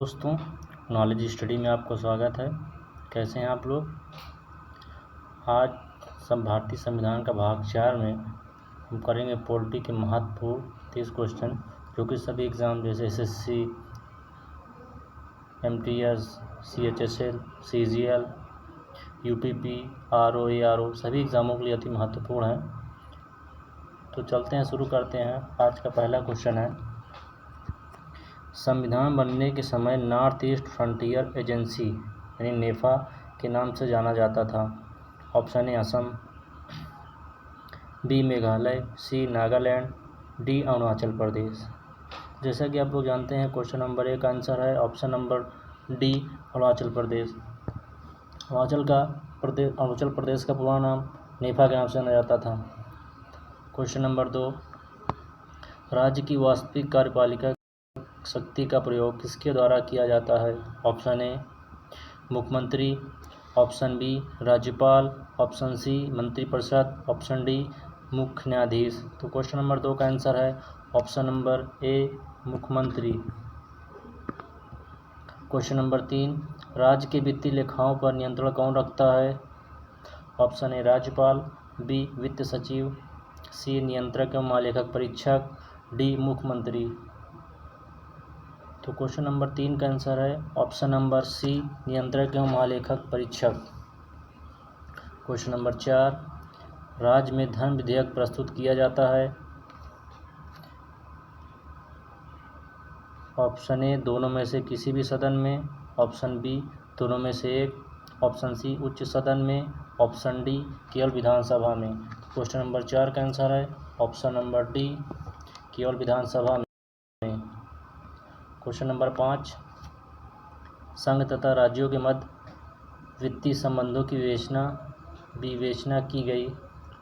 दोस्तों, knowledge study में आपको स्वागत है। कैसे हैं आप लोग? आज भारतीय संविधान का भाग 4 में हम करेंगे पॉलिटी के महत्वपूर्ण 30 क्वेश्चन, जो कि सभी एग्ज़ाम जैसे SSC, MTS, CHSL, CGL, UPP, RO सभी एग्ज़ामों के लिए अति महत्वपूर्ण है। तो चलते हैं, शुरू करते हैं। आज का पहला क्वेश्चन है, संविधान बनने के समय नॉर्थ ईस्ट फ्रंटियर एजेंसी यानी नेफा के नाम से जाना जाता था। Option A Assam, B Meghalaya, C Nagaland, D Arunachal Pradesh. जैसा कि आप लोग जानते हैं, क्वेश्चन नंबर 1 का आंसर है ऑप्शन नंबर डी, अरुणाचल प्रदेश। अरुणाचल प्रदेश का पूरा नाम नेफा के नाम से जाना जाता था। क्वेश्चन नंबर 2, राज्य की वास्तविक कार्यपालिका शक्ति का प्रयोग किसके द्वारा किया जाता है? ऑप्शन ए मुख्यमंत्री, ऑप्शन बी राज्यपाल, ऑप्शन सी मंत्रिपरिषद, ऑप्शन डी मुख्य न्यायाधीश। तो क्वेश्चन नंबर 2 का आंसर है ऑप्शन नंबर ए, मुख्यमंत्री। क्वेश्चन नंबर 3, राज्य के वित्तीय लेखाओं पर नियंत्रण कौन रखता है? ऑप्शन ए राज्यपाल, बी वित्त सचिव, सी नियंत्रक एवं महालेखक परीक्षक, डी मुख्यमंत्री। तो क्वेश्चन नंबर 3 का आंसर है ऑप्शन नंबर सी, नियंत्रक एवं महालेखक परीक्षक। क्वेश्चन नंबर 4, राज्य में धन विधेयक प्रस्तुत किया जाता है? ऑप्शन ए दोनों में से किसी भी सदन में, ऑप्शन बी दोनों में से एक, ऑप्शन सी उच्च सदन में, ऑप्शन डी केवल विधानसभा में। क्वेश्चन नंबर 4 का आंसर है ऑप्शन नंबर डी, केवल विधानसभा में। क्वेश्चन नंबर 5, संघ तथा राज्यों के मध्य वित्तीय संबंधों की विवेचना की गई।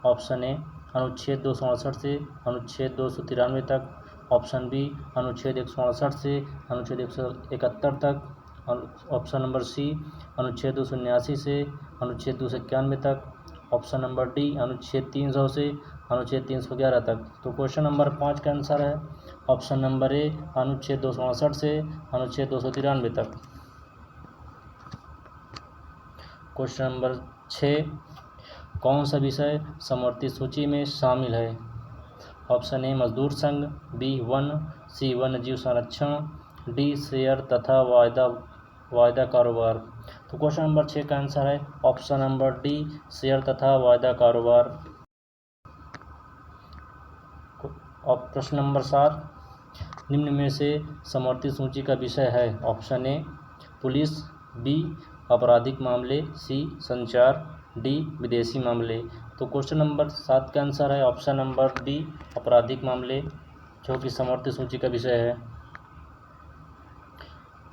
ऑप्शन ए अनुच्छेद 268 से अनुच्छेद 293 तक, ऑप्शन बी अनुच्छेद 168 से अनुच्छेद 171 तक, ऑप्शन नंबर सी अनुच्छेद 279 से अनुच्छेद 291 तक, ऑप्शन नंबर डी अनुच्छेद 300 से अनुच्छेद 311 तक। तो क्वेश्चन नंबर 5 का आंसर है ऑप्शन नंबर ए, अनुच्छेद 268 से अनुच्छेद 293 तक। क्वेश्चन नंबर 6, कौन सा विषय समवर्ती सूची में शामिल है? ऑप्शन ए मजदूर संघ, बी वन, सी वन्यजीव संरक्षण, डी शेयर तथा वायदा कारोबार। तो क्वेश्चन नंबर 6 का आंसर है ऑप्शन नंबर डी, शेयर तथा वायदा कारोबार। और प्रश्न नंबर 7, निम्न में से समवर्ती सूची का विषय है? ऑप्शन ए पुलिस, बी आपराधिक मामले, सी संचार, डी विदेशी मामले। तो क्वेश्चन नंबर 7 का आंसर है ऑप्शन नंबर बी, आपराधिक मामले, जो कि समवर्ती सूची का विषय है।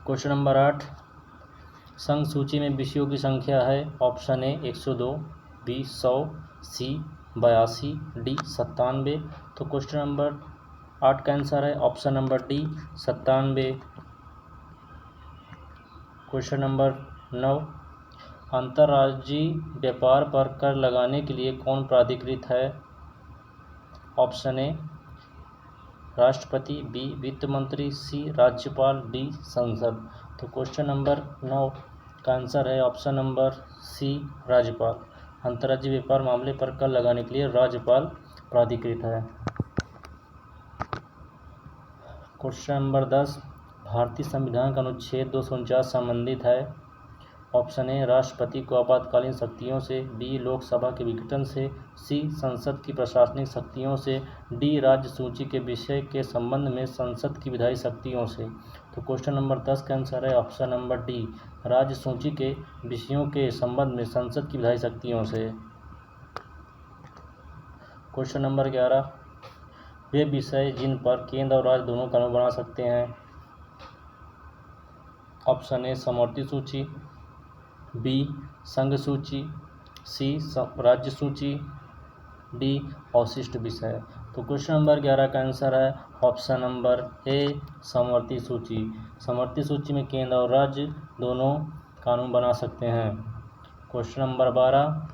क्वेश्चन नंबर 8, संघ सूची में विषयों की संख्या है? Option A 102, B 100, C 82, D 97। तो क्वेश्चन नंबर 8 का आंसर है option number D 97। Question number 9, अंतर्राज्यीय व्यापार पर कर लगाने के लिए कौन प्राधिकृत है? ऑप्शन ए राष्ट्रपति, बी वित्त मंत्री, सी राज्यपाल, डी संसद। तो क्वेश्चन नंबर 9 का आंसर है ऑप्शन नंबर सी, राज्यपाल। अंतर्राज्यीय व्यापार मामले पर कर लगाने के लिए राज्यपाल प्राधिकृत है। क्वेश्चन नंबर 10, भारतीय संविधान का अनुच्छेद 249 संबंधित है? ऑप्शन ए राष्ट्रपति को आपातकालीन शक्तियों से, बी लोकसभा के विघटन से, सी संसद की प्रशासनिक शक्तियों से, डी राज्य सूची के विषय के संबंध में संसद की विधायी शक्तियों से। तो क्वेश्चन नंबर 10 का आंसर है ऑप्शन नंबर डी, राज्य सूची के विषयों के संबंध में संसद की विधायी शक्तियों से। क्वेश्चन नंबर 11, वे विषय जिन पर केंद्र और राज्य दोनों कानून बना सकते हैं? ऑप्शन ए समवर्ती सूची, बी संघ सूची, सी राज्य सूची, डी अवशिष्ट विषय। तो क्वेश्चन नंबर 11 का आंसर है ऑप्शन नंबर ए, समवर्ती सूची। समवर्ती सूची में केंद्र और राज्य दोनों कानून बना सकते हैं। क्वेश्चन नंबर 12,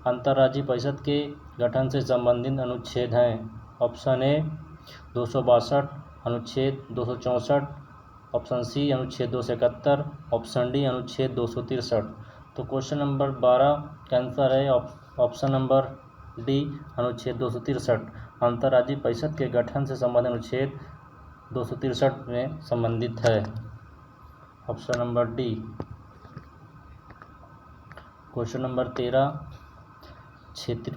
अंतर्राज्यीय परिषद के गठन से संबंधित अनुच्छेद हैं? ऑप्शन ए 262, अनुच्छेद 264, ऑप्शन सी अनुच्छेद 271, ऑप्शन डी अनुच्छेद 263। तो क्वेश्चन नंबर 12 का आंसर है ऑप्शन नंबर डी अनुच्छेद 263, अंतर्राज्यीय परिषद के गठन से संबंधित अनुच्छेद 263 में संबंधित है। Option number D. Question number 13, क्षेत्रीय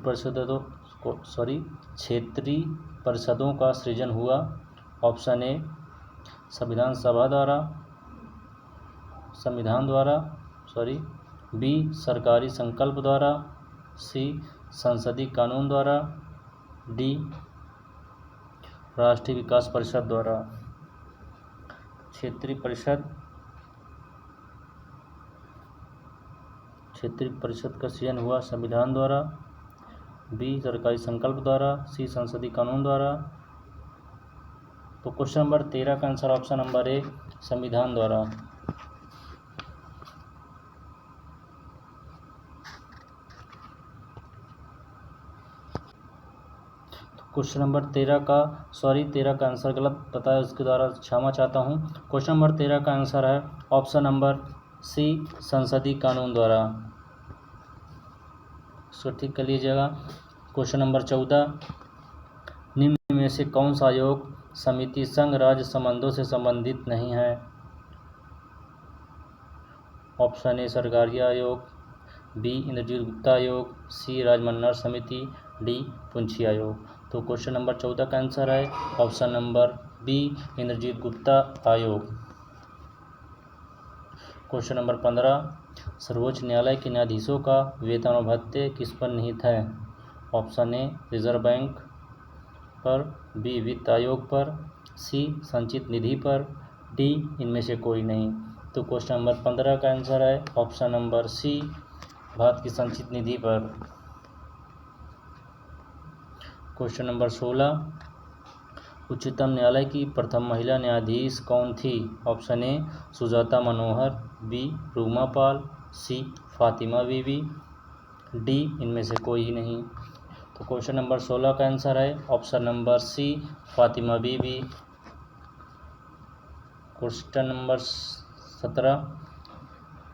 परिषदों का सृजन हुआ। ऑप्शन ए संविधान द्वारा, बी सरकारी संकल्प द्वारा, सी संसदीय कानून द्वारा, डी राष्ट्रीय विकास परिषद द्वारा। क्षेत्रीय परिषद का सृजन हुआ संविधान द्वारा, बी सरकारी संकल्प द्वारा, सी संसदीय कानून द्वारा। तो क्वेश्चन नंबर 13 का आंसर ऑप्शन नंबर ए संविधान द्वारा। क्वेश्चन नंबर 13 का आंसर गलत बताया, उसके द्वारा क्षमा चाहता हूँ। क्वेश्चन नंबर 13 का आंसर है ऑप्शन नंबर सी संसदीय कानून द्वारा। इसको ठीक कर लीजिएगा। क्वेश्चन नंबर 14, निम्न में से कौन सा आयोग समिति संघ राज्य संबंधों से संबंधित नहीं है? ऑप्शन ए सरकारी आयोग, बी इंद्रजीत गुप्ता आयोग, सी राजमन्ना समिति, डी पुंछी आयोग। तो क्वेश्चन नंबर 14 का आंसर है option number B Indrajit Gupta आयोग। क्वेश्चन नंबर 15, सर्वोच्च न्यायालय के न्यायाधीशों का वेतन और भत्ते किस पर निहित है? ऑप्शन ए रिजर्व बैंक पर, बी वित्त आयोग पर, सी संचित निधि पर, डी इनमें से कोई नहीं। तो क्वेश्चन नंबर 15 का आंसर है ऑप्शन नंबर सी भारत की संचित निधि पर। क्वेश्चन नंबर 16, उच्चतम न्यायालय की प्रथम महिला न्यायाधीश कौन थी? Option A Sujata Manohar, B Ruma Pal, C Fatima Bibi, D इनमें से कोई ही नहीं। तो क्वेश्चन नंबर 16 का आंसर है ऑप्शन नंबर सी फातिमा बीबी। क्वेश्चन नंबर 17,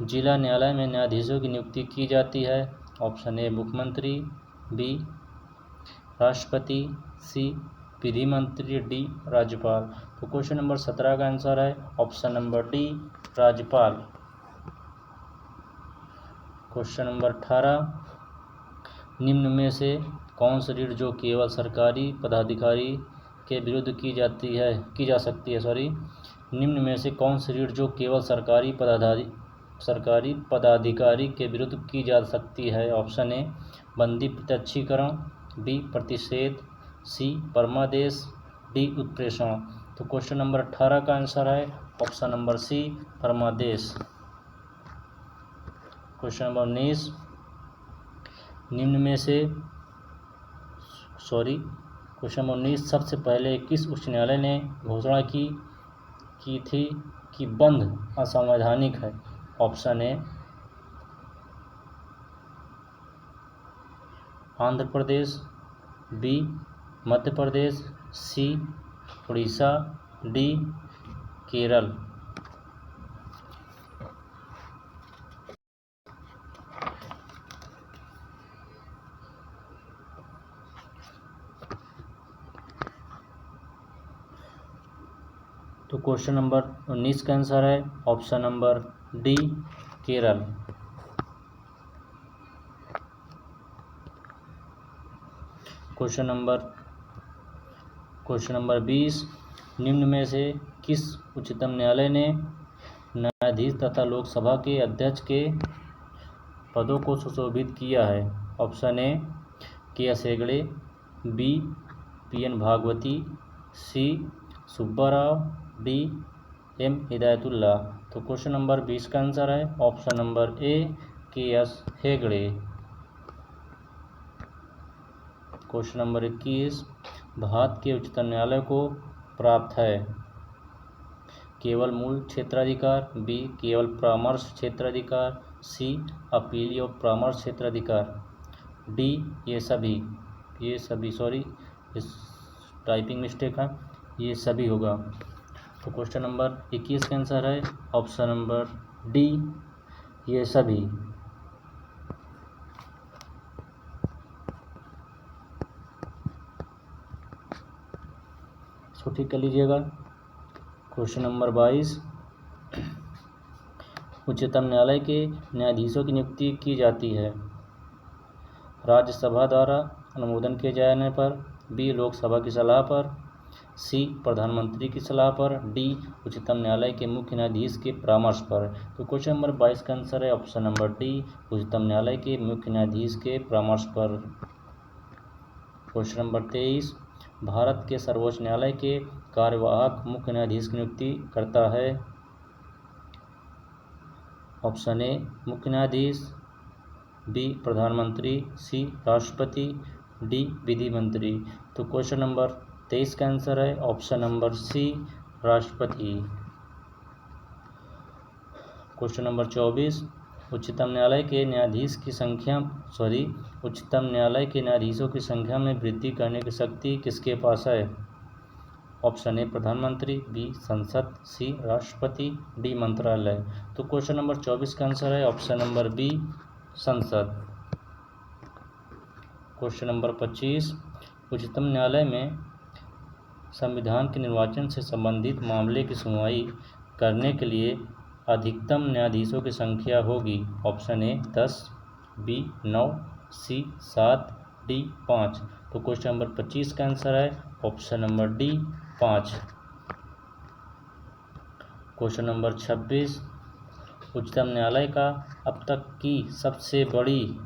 जिला न्यायालय में न्यायाधीशों की नियुक्ति की जाती है। ऑप्शन ए मुख्यमंत्री, बी राष्ट्रपति, सी विधि मंत्री, डी राज्यपाल। तो क्वेश्चन नंबर 17 का आंसर है ऑप्शन नंबर डी राज्यपाल। क्वेश्चन नंबर 18, निम्न में से कौन सी रीट जो केवल सरकारी पदाधिकारी के विरुद्ध की जा सकती है। निम्न में से कौन सी रीट जो केवल सरकारी पदाधिकारी के विरुद्ध की जा सकती है? ऑप्शन ए बंदी प्रत्यक्षीकरण, बी प्रतिषेध, सी परमादेश, डी उत्प्रेषण। तो क्वेश्चन नंबर 18 का आंसर है ऑप्शन नंबर सी परमादेश। क्वेश्चन नंबर 19, क्वेश्चन नंबर 19, सबसे पहले किस उच्च न्यायालय ने घोषणा की थी कि बंद असंवैधानिक है? Option A Andhra Pradesh, B Madhya Pradesh, C Orissa, D Kerala. तो क्वेश्चन नंबर 19 का आंसर है option number D Kerala. Question number 20, निम्न में से किस उच्चतम न्यायालय ने न्यायाधीश तथा लोकसभा के अध्यक्ष के पदों को सुशोभित किया है? Option A K S Hegde, B P N Bhagwati, C Subba Rao, D M Hidayatullah. तो क्वेश्चन नंबर 20 का आंसर है option number A K S Hegde. Question number 21, Bharat के उच्चतम न्यायालय को प्राप्त है केवल मूल क्षेत्राधिकार, बी केवल परामर्श क्षेत्राधिकार, सी अपील और परामर्श क्षेत्राधिकार, डी ये सभी इस टाइपिंग मिस्टेक है, ये सभी होगा। तो क्वेश्चन नंबर 21 का आंसर है ऑप्शन नंबर डी, ये सभी। इसको ठीक कर लीजिएगा। क्वेश्चन नंबर 22, उच्चतम न्यायालय के न्यायाधीशों की नियुक्ति की जाती है राज्यसभा द्वारा अनुमोदन किए जाने पर, बी लोकसभा की सलाह पर, सी प्रधानमंत्री की सलाह पर, डी उच्चतम न्यायालय के मुख्य न्यायाधीश के परामर्श पर। तो क्वेश्चन नंबर 22 का आंसर है ऑप्शन नंबर डी, उच्चतम न्यायालय के मुख्य न्यायाधीश के परामर्श पर। क्वेश्चन नंबर 23, भारत के सर्वोच्च न्यायालय के कार्यवाहक मुख्य न्यायाधीश की नियुक्ति करता है ऑप्शन ए मुख्य न्यायाधीश, बी प्रधानमंत्री, सी राष्ट्रपति, डी विधि मंत्री। तो क्वेश्चन नंबर 23 का आंसर है ऑप्शन नंबर सी, राष्ट्रपति। क्वेश्चन नंबर 24, उच्चतम न्यायालय के न्यायाधीशों की संख्या में वृद्धि करने की शक्ति किसके पास है? ऑप्शन ए प्रधानमंत्री, बी संसद, सी राष्ट्रपति, डी मंत्रालय। तो क्वेश्चन नंबर 24 का आंसर है ऑप्शन नंबर बी, संसद। क्वेश्चन नंबर 25, उच्चतम न्यायालय में संविधान के निर्वाचन से संबंधित मामले की सुनवाई करने के लिए अधिकतम न्यायाधीशों की संख्या होगी। Option A 10, B 9, C 7, D 5। तो क्वेश्चन नंबर 25 का आंसर है option number D 5। Question number 26, उच्चतम न्यायालय का अब तक की सबसे बड़ी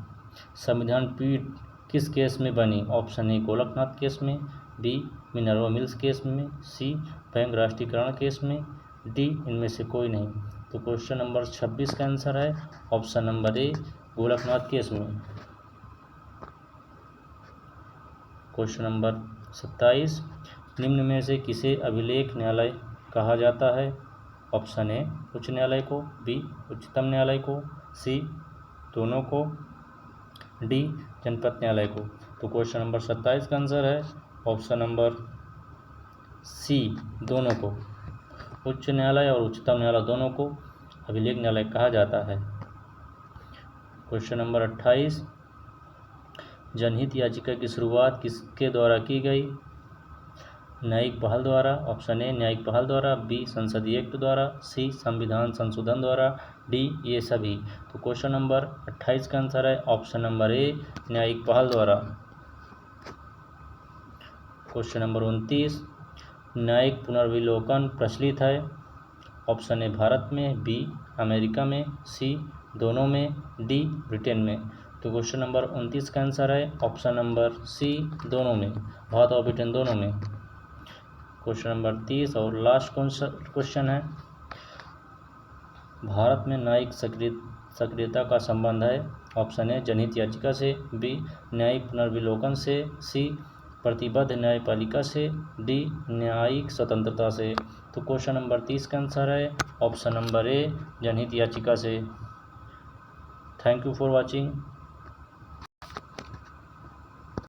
संविधान पीठ किस केस में बनी? ऑप्शन ए गोलकनाथ केस में, बी मिनर्वा मिल्स केस में, सी बैंक राष्ट्रीयकरण केस में, डी इनमें से कोई नहीं। तो क्वेश्चन नंबर 26 का आंसर है option number A Golaknath case में। क्वेश्चन नंबर 27, निम्न में से किसे अभिलेख न्यायालय कहा जाता है? ऑप्शन ए उच्च न्यायालय को, बी उच्चतम न्यायालय को, सी दोनों को, डी जनपद न्यायालय को। तो क्वेश्चन नंबर 27 का आंसर है ऑप्शन नंबर सी, दोनों को। उच्च न्यायालय और उच्चतम न्यायालय दोनों को अभिलेख न्यायालय कहा जाता है। क्वेश्चन नंबर 28, जनहित याचिका की शुरुआत किसके द्वारा की गई? न्यायिक पहल द्वारा। ऑप्शन ए न्यायिक पहल द्वारा, बी संसदीय एक्ट द्वारा, सी संविधान संशोधन द्वारा, डी ये सभी। तो क्वेश्चन नंबर 28 का आंसर है ऑप्शन नंबर ए न्यायिक पहल द्वारा। क्वेश्चन नंबर 29, न्यायिक पुनर्विलोकन प्रचलित है? ऑप्शन ए भारत में, बी अमेरिका में, सी दोनों में, डी ब्रिटेन में। तो क्वेश्चन नंबर 29 का आंसर है ऑप्शन नंबर सी, दोनों में, भारत और ब्रिटेन दोनों में। क्वेश्चन नंबर 30 और लास्ट क्वेश्चन है, भारत में न्यायिक सक्रियता का संबंध है? ऑप्शन ए जनहित याचिका से, बी न्यायिक पुनर्विलोकन से, सी प्रतिबद्ध न्यायपालिका से, डी न्यायिक स्वतंत्रता से। तो क्वेश्चन नंबर 30 का आंसर है ऑप्शन नंबर ए जनहित याचिका से। Thank you for watching.